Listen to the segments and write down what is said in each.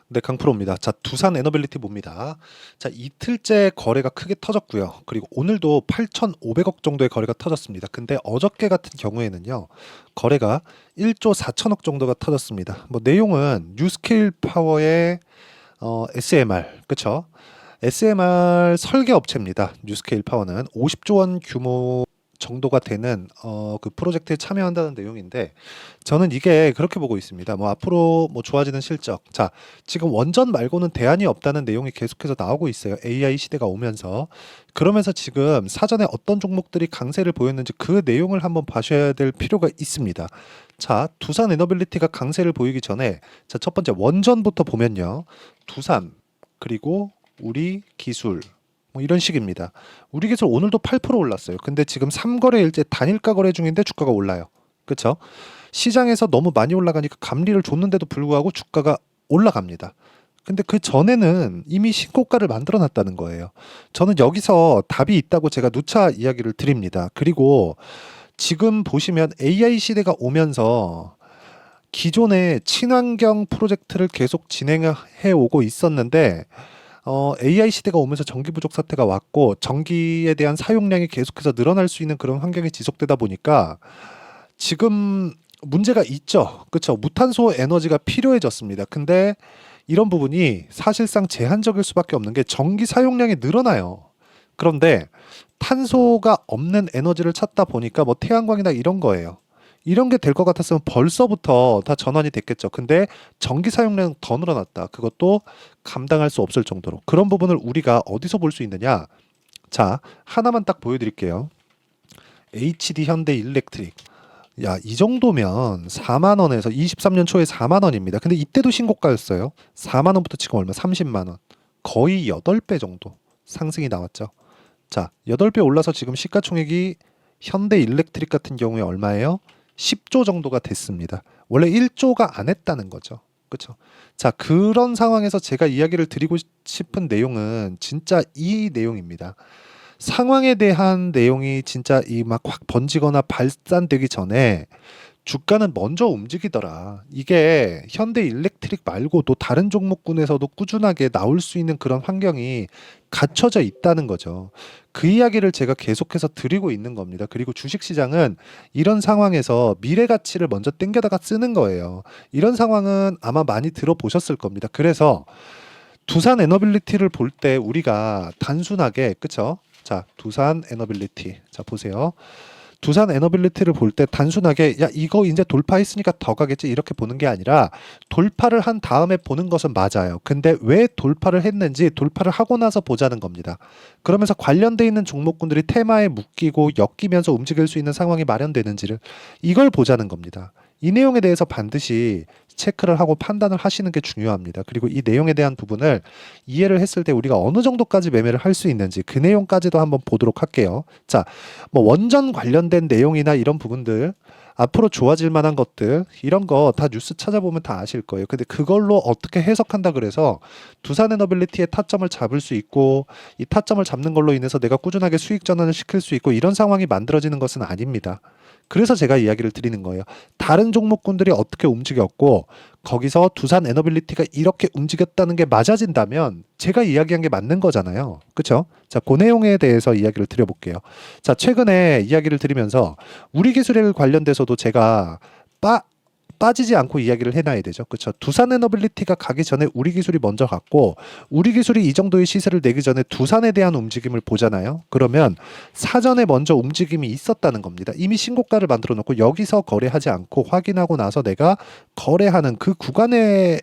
네, 강프로입니다. 자, 두산 에너빌리티 봅니다. 자, 이틀째 거래가 크게 터졌고요. 그리고 오늘도 8,500억 정도의 거래가 터졌습니다. 근데 어저께 같은 경우에는요, 거래가 1조 4천억 정도가 터졌습니다. 뭐 내용은 뉴스케일 파워의 SMR, 그쵸? SMR 설계 업체입니다. 뉴스케일 파워는 50조 원 규모 정도가 되는 그 프로젝트에 참여한다는 내용인데 저는 이게 그렇게 보고 있습니다. 뭐 앞으로 뭐 좋아지는 실적. 자, 지금 원전 말고는 대안이 없다는 내용이 계속해서 나오고 있어요. AI 시대가 오면서. 그러면서 지금 사전에 어떤 종목들이 강세를 보였는지 그 내용을 한번 봐셔야 될 필요가 있습니다. 자, 두산 에너빌리티가 강세를 보이기 전에 자, 첫 번째 원전부터 보면요. 두산 그리고 우리 기술 뭐 이런 식입니다. 우리 기술 오늘도 8% 올랐어요. 근데 지금 3거래일째 단일가 거래 중인데 주가가 올라요. 그렇죠? 시장에서 너무 많이 올라가니까 감리를 줬는데도 불구하고 주가가 올라갑니다. 근데 그 전에는 이미 신고가를 만들어 놨다는 거예요. 저는 여기서 답이 있다고 제가 누차 이야기를 드립니다. 그리고 지금 보시면 AI 시대가 오면서 기존의 친환경 프로젝트를 계속 진행해 오고 있었는데 AI 시대가 오면서 전기 부족 사태가 왔고 전기에 대한 사용량이 계속해서 늘어날 수 있는 그런 환경이 지속되다 보니까 지금 문제가 있죠. 그렇죠? 무탄소 에너지가 필요해졌습니다. 근데 이런 부분이 사실상 제한적일 수밖에 없는 게 전기 사용량이 늘어나요. 그런데 탄소가 없는 에너지를 찾다 보니까 뭐 태양광이나 이런 거예요. 이런 게 될 것 같았으면 벌써부터 다 전환이 됐겠죠. 근데 전기 사용량 더 늘어났다. 그것도 감당할 수 없을 정도로. 그런 부분을 우리가 어디서 볼 수 있느냐? 자, 하나만 딱 보여드릴게요. HD 현대 일렉트릭. 야, 이 정도면 4만 원에서 23년 초에 4만 원입니다. 근데 이때도 신고가였어요. 4만 원부터 지금 얼마? 30만 원. 거의 8배 정도 상승이 나왔죠. 자, 8배 올라서 지금 시가총액이 현대 일렉트릭 같은 경우에 얼마예요? 10조 정도가 됐습니다. 원래 1조가 안 했다는 거죠. 그렇죠? 자, 그런 상황에서 제가 이야기를 드리고 싶은 내용은 진짜 이 내용입니다. 상황에 대한 내용이 진짜 이 막 확 번지거나 발산되기 전에 주가는 먼저 움직이더라. 이게 현대 일렉트릭 말고도 다른 종목군에서도 꾸준하게 나올 수 있는 그런 환경이 갖춰져 있다는 거죠. 그 이야기를 제가 계속해서 드리고 있는 겁니다. 그리고 주식시장은 이런 상황에서 미래 가치를 먼저 땡겨다가 쓰는 거예요. 이런 상황은 아마 많이 들어보셨을 겁니다. 그래서 두산 에너빌리티를 볼 때 우리가 단순하게 그쵸? 자, 두산 에너빌리티. 자, 보세요. 두산 에너빌리티를 볼 때 단순하게 야 이거 이제 돌파했으니까 더 가겠지 이렇게 보는 게 아니라 돌파를 한 다음에 보는 것은 맞아요. 근데 왜 돌파를 했는지 돌파를 하고 나서 보자는 겁니다. 그러면서 관련돼 있는 종목군들이 테마에 묶이고 엮이면서 움직일 수 있는 상황이 마련되는지를 이걸 보자는 겁니다. 이 내용에 대해서 반드시 체크를 하고 판단을 하시는 게 중요합니다. 그리고 이 내용에 대한 부분을 이해를 했을 때 우리가 어느 정도까지 매매를 할 수 있는지 그 내용까지도 한번 보도록 할게요. 자, 뭐 원전 관련된 내용이나 이런 부분들 앞으로 좋아질 만한 것들 이런 거 다 뉴스 찾아보면 다 아실 거예요. 근데 그걸로 어떻게 해석한다 그래서 두산 에너빌리티의 타점을 잡을 수 있고 이 타점을 잡는 걸로 인해서 내가 꾸준하게 수익 전환을 시킬 수 있고 이런 상황이 만들어지는 것은 아닙니다. 그래서 제가 이야기를 드리는 거예요. 다른 종목군들이 어떻게 움직였고 거기서 두산 에너빌리티가 이렇게 움직였다는 게 맞아진다면 제가 이야기한 게 맞는 거잖아요. 그렇죠? 자, 그 내용에 대해서 이야기를 드려볼게요. 자, 최근에 이야기를 드리면서 우리 기술에 관련돼서도 제가 빠지지 않고 이야기를 해놔야 되죠. 그렇죠? 두산 에너빌리티가 가기 전에 우리 기술이 먼저 갔고 우리 기술이 이 정도의 시세를 내기 전에 두산에 대한 움직임을 보잖아요. 그러면 사전에 먼저 움직임이 있었다는 겁니다. 이미 신고가를 만들어 놓고 여기서 거래하지 않고 확인하고 나서 내가 거래하는 그 구간의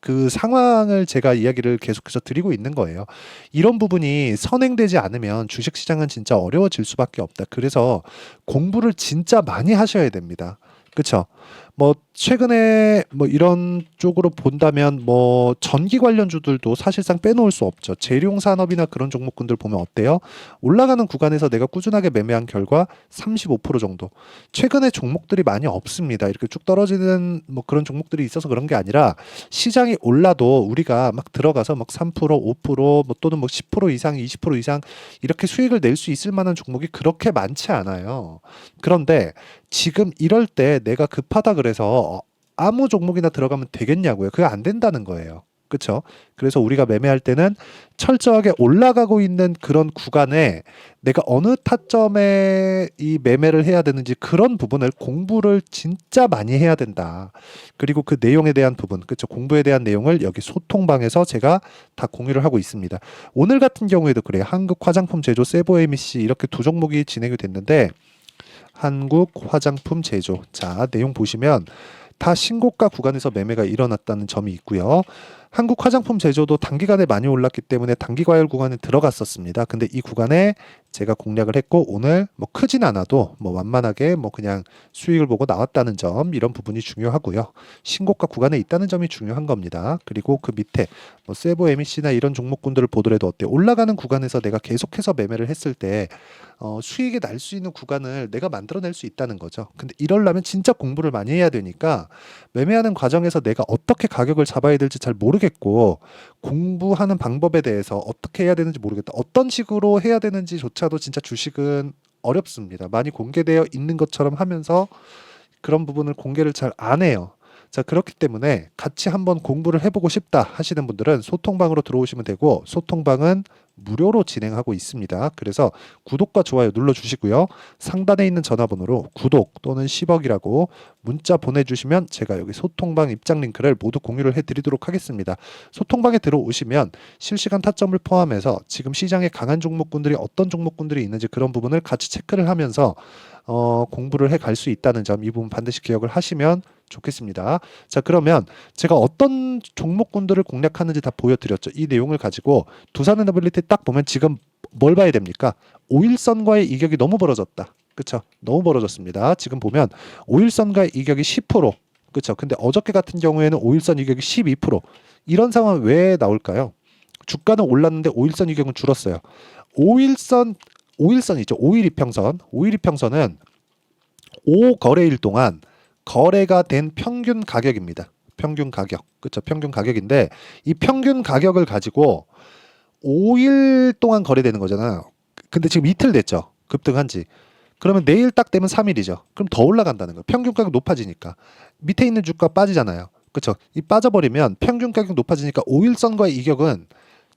그 상황을 제가 이야기를 계속해서 드리고 있는 거예요. 이런 부분이 선행되지 않으면 주식시장은 진짜 어려워질 수밖에 없다. 그래서 공부를 진짜 많이 하셔야 됩니다. 그렇죠? 뭐 최근에 뭐 이런 쪽으로 본다면 뭐 전기 관련주들도 사실상 빼놓을 수 없죠. 재룡 산업이나 그런 종목군들 보면 어때요? 올라가는 구간에서 내가 꾸준하게 매매한 결과 35% 정도. 최근에 종목들이 많이 없습니다. 이렇게 쭉 떨어지는 뭐 그런 종목들이 있어서 그런 게 아니라 시장이 올라도 우리가 막 들어가서 막 3%, 5%뭐 또는 뭐 10% 이상, 20% 이상 이렇게 수익을 낼 수 있을 만한 종목이 그렇게 많지 않아요. 그런데 지금 이럴 때 내가 급하다 그래서 아무 종목이나 들어가면 되겠냐고요. 그게 안 된다는 거예요. 그쵸? 그래서 우리가 매매할 때는 철저하게 올라가고 있는 그런 구간에 내가 어느 타점에 이 매매를 해야 되는지 그런 부분을 공부를 진짜 많이 해야 된다. 그리고 그 내용에 대한 부분, 그쵸? 공부에 대한 내용을 여기 소통방에서 제가 다 공유를 하고 있습니다. 오늘 같은 경우에도 그래요. 한국 화장품 제조 세보 MEC 이렇게 두 종목이 진행이 됐는데 한국 화장품 제조. 자, 내용 보시면 다 신고가 구간에서 매매가 일어났다는 점이 있고요. 한국 화장품 제조도 단기간에 많이 올랐기 때문에 단기 과열 구간에 들어갔었습니다. 근데 이 구간에 제가 공략을 했고 오늘 뭐 크진 않아도 뭐 완만하게 뭐 그냥 수익을 보고 나왔다는 점 이런 부분이 중요하고요. 신고가 구간에 있다는 점이 중요한 겁니다. 그리고 그 밑에 뭐 세보 MEC나 이런 종목군들을 보더라도 어때요? 올라가는 구간에서 내가 계속해서 매매를 했을 때 수익이 날 수 있는 구간을 내가 만들어낼 수 있다는 거죠. 근데 이러려면 진짜 공부를 많이 해야 되니까 매매하는 과정에서 내가 어떻게 가격을 잡아야 될지 잘 모르겠고 공부하는 방법에 대해서 어떻게 해야 되는지 모르겠다. 어떤 식으로 해야 되는지조차도 진짜 주식은 어렵습니다. 많이 공개되어 있는 것처럼 하면서 그런 부분을 공개를 잘 안 해요. 자, 그렇기 때문에 같이 한번 공부를 해보고 싶다 하시는 분들은 소통방으로 들어오시면 되고 소통방은 무료로 진행하고 있습니다. 그래서 구독과 좋아요 눌러주시고요. 상단에 있는 전화번호로 구독 또는 10억이라고 문자 보내주시면 제가 여기 소통방 입장 링크를 모두 공유를 해드리도록 하겠습니다. 소통방에 들어오시면 실시간 타점을 포함해서 지금 시장에 강한 종목군들이 어떤 종목군들이 있는지 그런 부분을 같이 체크를 하면서 공부를 해 갈 수 있다는 점 이 부분 반드시 기억을 하시면 좋겠습니다. 자, 그러면 제가 어떤 종목군들을 공략하는지 다 보여드렸죠. 이 내용을 가지고 두산 에너빌리티 딱 보면 지금 뭘 봐야 됩니까? 5일선과의 이격이 너무 벌어졌다. 그쵸? 너무 벌어졌습니다. 지금 보면 5일선과의 이격이 10%. 그쵸? 근데 어저께 같은 경우에는 5일선 이격이 12%. 이런 상황은 왜 나올까요? 주가는 올랐는데 5일선 이격은 줄었어요. 5일선 있죠. 5일 이평선. 5일 이평선은 5거래일 동안 거래가 된 평균 가격입니다. 평균 가격. 그렇죠? 평균 가격인데 이 평균 가격을 가지고 5일 동안 거래되는 거잖아요. 근데 지금 이틀 됐죠. 급등한 지. 그러면 내일 딱 되면 3일이죠. 그럼 더 올라간다는 거예요. 평균 가격 높아지니까. 밑에 있는 주가 빠지잖아요. 그렇죠? 이 빠져버리면 평균 가격 높아지니까 5일선과의 이격은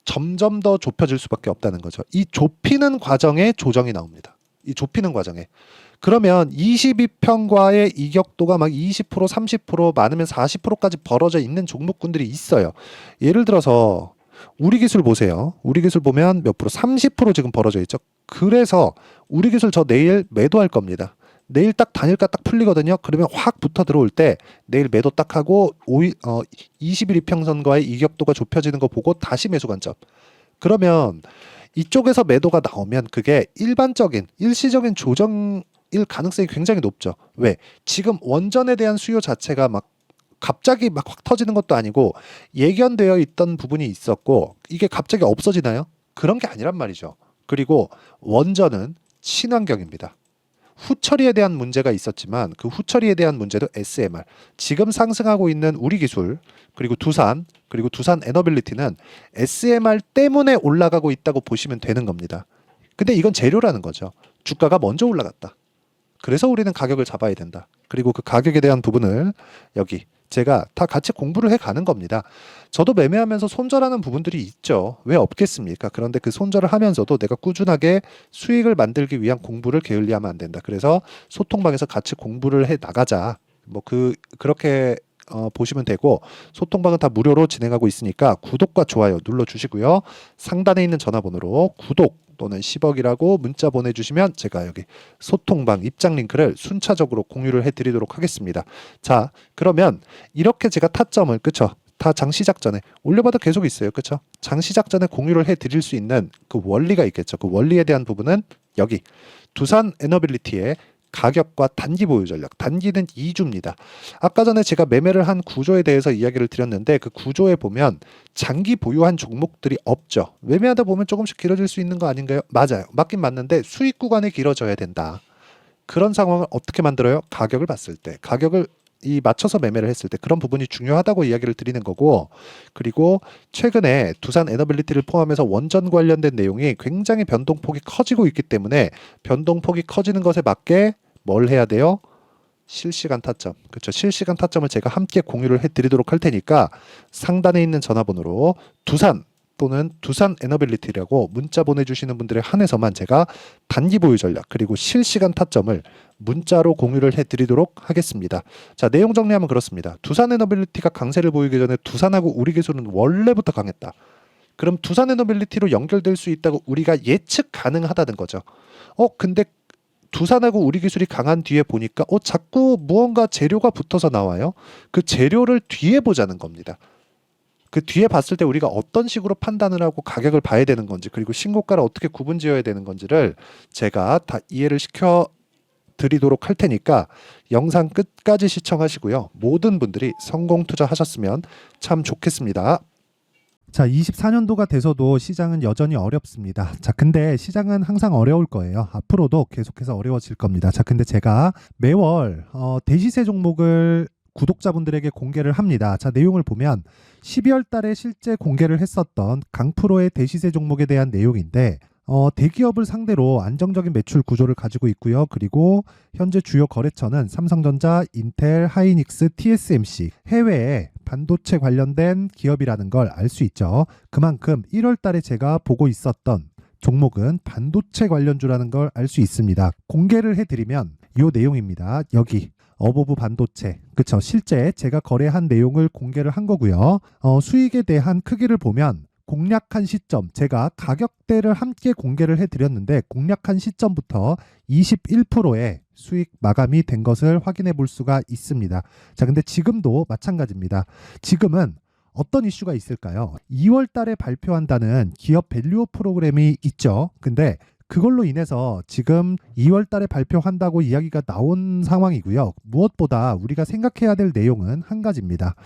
점점 더 좁혀질 수밖에 없다는 거죠. 이 좁히는 과정에 조정이 나옵니다. 이 좁히는 과정에. 그러면 22평과의 이격도가 막 20%, 30%, 많으면 40%까지 벌어져 있는 종목군들이 있어요. 예를 들어서 우리 기술 보세요. 우리 기술 보면 몇 프로? 30% 지금 벌어져 있죠. 그래서 우리 기술 저 내일 매도할 겁니다. 내일 딱 단일가 딱 풀리거든요. 그러면 확 붙어 들어올 때 내일 매도 딱 하고 20일 이평선과의 이격도가 좁혀지는 거 보고 다시 매수 관점. 그러면 이쪽에서 매도가 나오면 그게 일반적인 일시적인 조정일 가능성이 굉장히 높죠. 왜? 지금 원전에 대한 수요 자체가 막 갑자기 막 확 터지는 것도 아니고 예견되어 있던 부분이 있었고 이게 갑자기 없어지나요? 그런 게 아니란 말이죠. 그리고 원전은 친환경입니다. 후처리에 대한 문제가 있었지만 그 후처리에 대한 문제도 SMR, 지금 상승하고 있는 우리 기술, 그리고 두산, 그리고 두산 에너빌리티는 SMR 때문에 올라가고 있다고 보시면 되는 겁니다. 근데 이건 재료라는 거죠. 주가가 먼저 올라갔다. 그래서 우리는 가격을 잡아야 된다. 그리고 그 가격에 대한 부분을 여기 제가 다 같이 공부를 해 가는 겁니다. 저도 매매하면서 손절하는 부분들이 있죠. 왜 없겠습니까? 그런데 그 손절을 하면서도 내가 꾸준하게 수익을 만들기 위한 공부를 게을리하면 안 된다. 그래서 소통방에서 같이 공부를 해 나가자. 뭐 그렇게 보시면 되고 소통방은 다 무료로 진행하고 있으니까 구독과 좋아요 눌러주시고요. 상단에 있는 전화번호로 구독 또는 10억이라고 문자 보내주시면 제가 여기 소통방 입장 링크를 순차적으로 공유를 해드리도록 하겠습니다. 자, 그러면 이렇게 제가 타점을 그쵸? 다 장 시작 전에 올려봐도 계속 있어요. 그쵸? 장 시작 전에 공유를 해드릴 수 있는 그 원리가 있겠죠. 그 원리에 대한 부분은 여기 두산 에너빌리티의 가격과 단기 보유 전략. 단기는 2주입니다. 아까 전에 제가 매매를 한 구조에 대해서 이야기를 드렸는데 그 구조에 보면 장기 보유한 종목들이 없죠. 매매하다 보면 조금씩 길어질 수 있는 거 아닌가요? 맞아요. 맞긴 맞는데 수익 구간이 길어져야 된다. 그런 상황을 어떻게 만들어요? 가격을 봤을 때. 가격을 맞춰서 매매를 했을 때 그런 부분이 중요하다고 이야기를 드리는 거고, 그리고 최근에 두산 에너빌리티를 포함해서 원전 관련된 내용이 굉장히 변동폭이 커지고 있기 때문에 변동폭이 커지는 것에 맞게 뭘 해야 돼요? 실시간 타점. 그렇죠. 실시간 타점을 제가 함께 공유를 해드리도록 할 테니까 상단에 있는 전화번호로 두산 또는 두산 에너빌리티라고 문자 보내주시는 분들에 한해서만 제가 단기 보유 전략 그리고 실시간 타점을 문자로 공유를 해드리도록 하겠습니다. 자, 내용 정리하면 그렇습니다. 두산 에너빌리티가 강세를 보이기 전에 두산하고 우리 기술은 원래부터 강했다. 그럼 두산 에너빌리티로 연결될 수 있다고 우리가 예측 가능하다는 거죠. 근데 두산하고 우리 기술이 강한 뒤에 보니까 자꾸 무언가 재료가 붙어서 나와요. 그 재료를 뒤에 보자는 겁니다. 그 뒤에 봤을 때 우리가 어떤 식으로 판단을 하고 가격을 봐야 되는 건지 그리고 신고가를 어떻게 구분 지어야 되는 건지를 제가 다 이해를 시켜 드리도록 할 테니까 영상 끝까지 시청하시고요. 모든 분들이 성공 투자하셨으면 참 좋겠습니다. 자, 24년도가 돼서도 시장은 여전히 어렵습니다. 자, 근데 시장은 항상 어려울 거예요. 앞으로도 계속해서 어려워질 겁니다. 자, 근데 제가 매월 대시세 종목을 구독자분들에게 공개를 합니다. 자, 내용을 보면 12월 달에 실제 공개를 했었던 강프로의 대시세 종목에 대한 내용인데 대기업을 상대로 안정적인 매출 구조를 가지고 있고요. 그리고 현재 주요 거래처는 삼성전자, 인텔, 하이닉스, TSMC, 해외에 반도체 관련된 기업이라는 걸 알 수 있죠. 그만큼 1월 달에 제가 보고 있었던 종목은 반도체 관련주라는 걸 알 수 있습니다. 공개를 해드리면 이 내용입니다. 여기 어보브 반도체, 그쵸? 실제 제가 거래한 내용을 공개를 한 거고요. 수익에 대한 크기를 보면 공략한 시점, 제가 가격대를 함께 공개를 해드렸는데 공략한 시점부터 21%의 수익 마감이 된 것을 확인해 볼 수가 있습니다. 자, 근데 지금도 마찬가지입니다. 지금은 어떤 이슈가 있을까요? 2월 달에 발표한다는 기업 밸류업 프로그램이 있죠. 근데 그걸로 인해서 지금 2월 달에 발표한다고 이야기가 나온 상황이고요. 무엇보다 우리가 생각해야 될 내용은 한 가지입니다.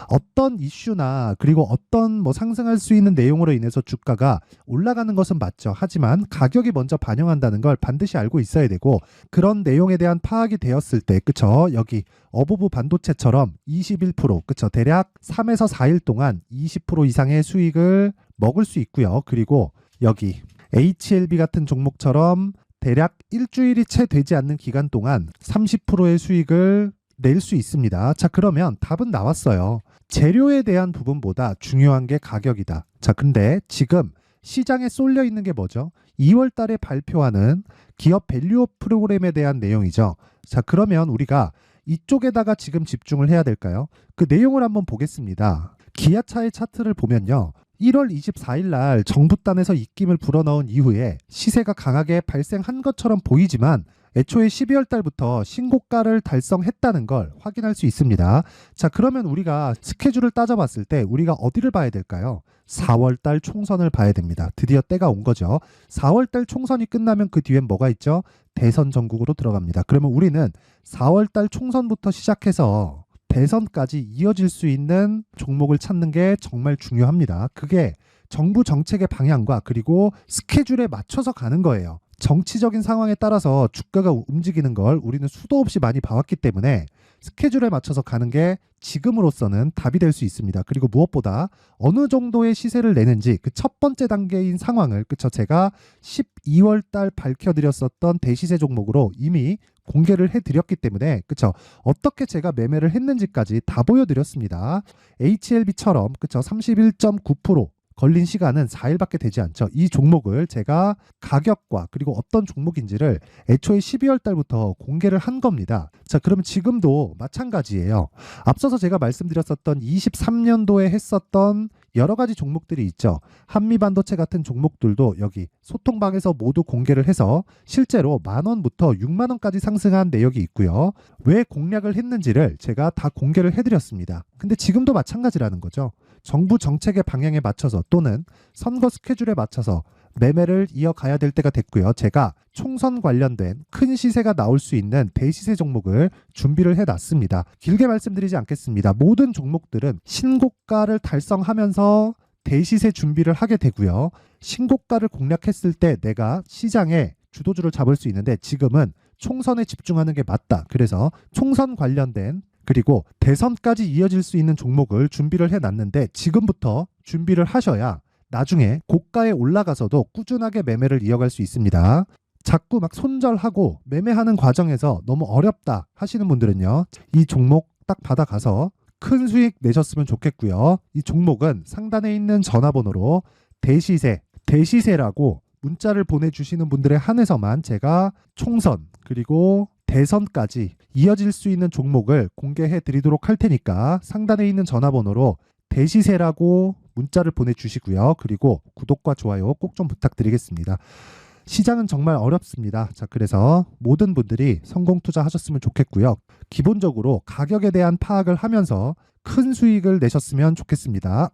어떤 이슈나 그리고 어떤 상승할 수 있는 내용으로 인해서 주가가 올라가는 것은 맞죠. 하지만 가격이 먼저 반영한다는 걸 반드시 알고 있어야 되고 그런 내용에 대한 파악이 되었을 때 그쵸? 여기 어보브 반도체처럼 21% 그쵸? 대략 3에서 4일 동안 20% 이상의 수익을 먹을 수 있고요. 그리고 여기 HLB 같은 종목처럼 대략 일주일이 채 되지 않는 기간 동안 30%의 수익을 낼 수 있습니다. 자, 그러면 답은 나왔어요. 재료에 대한 부분보다 중요한 게 가격이다. 자, 근데 지금 시장에 쏠려 있는 게 뭐죠? 2월 달에 발표하는 기업 밸류업 프로그램에 대한 내용이죠. 자, 그러면 우리가 이쪽에다가 지금 집중을 해야 될까요? 그 내용을 한번 보겠습니다. 기아차의 차트를 보면요. 1월 24일 날 정부단에서 입김을 불어넣은 이후에 시세가 강하게 발생한 것처럼 보이지만 애초에 12월 달부터 신고가를 달성했다는 걸 확인할 수 있습니다. 자, 그러면 우리가 스케줄을 따져봤을 때 우리가 어디를 봐야 될까요? 4월 달 총선을 봐야 됩니다. 드디어 때가 온 거죠. 4월 달 총선이 끝나면 그 뒤엔 뭐가 있죠? 대선 전국으로 들어갑니다. 그러면 우리는 4월 달 총선부터 시작해서 대선까지 이어질 수 있는 종목을 찾는 게 정말 중요합니다. 그게 정부 정책의 방향과 그리고 스케줄에 맞춰서 가는 거예요. 정치적인 상황에 따라서 주가가 움직이는 걸 우리는 수도 없이 많이 봐왔기 때문에 스케줄에 맞춰서 가는 게 지금으로서는 답이 될 수 있습니다. 그리고 무엇보다 어느 정도의 시세를 내는지 그 첫 번째 단계인 상황을 그쵸 제가 12월 달 밝혀드렸었던 대시세 종목으로 이미 공개를 해드렸기 때문에 그쵸 어떻게 제가 매매를 했는지까지 다 보여드렸습니다. HLB처럼 그쵸 31.9% 걸린 시간은 4일밖에 되지 않죠. 이 종목을 제가 가격과 그리고 어떤 종목인지를 애초에 12월 달부터 공개를 한 겁니다. 자, 그러면 지금도 마찬가지예요. 앞서서 제가 말씀드렸었던 23년도에 했었던 여러 가지 종목들이 있죠. 한미반도체 같은 종목들도 여기 소통방에서 모두 공개를 해서 실제로 10,000원부터 60,000원까지 상승한 내역이 있고요. 왜 공략을 했는지를 제가 다 공개를 해드렸습니다. 근데 지금도 마찬가지라는 거죠. 정부 정책의 방향에 맞춰서 또는 선거 스케줄에 맞춰서 매매를 이어가야 될 때가 됐고요. 제가 총선 관련된 큰 시세가 나올 수 있는 대시세 종목을 준비를 해놨습니다. 길게 말씀드리지 않겠습니다. 모든 종목들은 신고가를 달성하면서 대시세 준비를 하게 되고요. 신고가를 공략했을 때 내가 시장에 주도주를 잡을 수 있는데 지금은 총선에 집중하는 게 맞다. 그래서 총선 관련된 그리고 대선까지 이어질 수 있는 종목을 준비를 해놨는데 지금부터 준비를 하셔야 나중에 고가에 올라가서도 꾸준하게 매매를 이어갈 수 있습니다. 자꾸 막 손절하고 매매하는 과정에서 너무 어렵다 하시는 분들은요, 이 종목 딱 받아가서 큰 수익 내셨으면 좋겠고요. 이 종목은 상단에 있는 전화번호로 대시세라고 문자를 보내주시는 분들에 한해서만 제가 총선 그리고 대선까지 이어질 수 있는 종목을 공개해 드리도록 할 테니까 상단에 있는 전화번호로 대시세라고 문자를 보내주시고요. 그리고 구독과 좋아요 꼭 좀 부탁드리겠습니다. 시장은 정말 어렵습니다. 자, 그래서 모든 분들이 성공 투자하셨으면 좋겠고요. 기본적으로 가격에 대한 파악을 하면서 큰 수익을 내셨으면 좋겠습니다.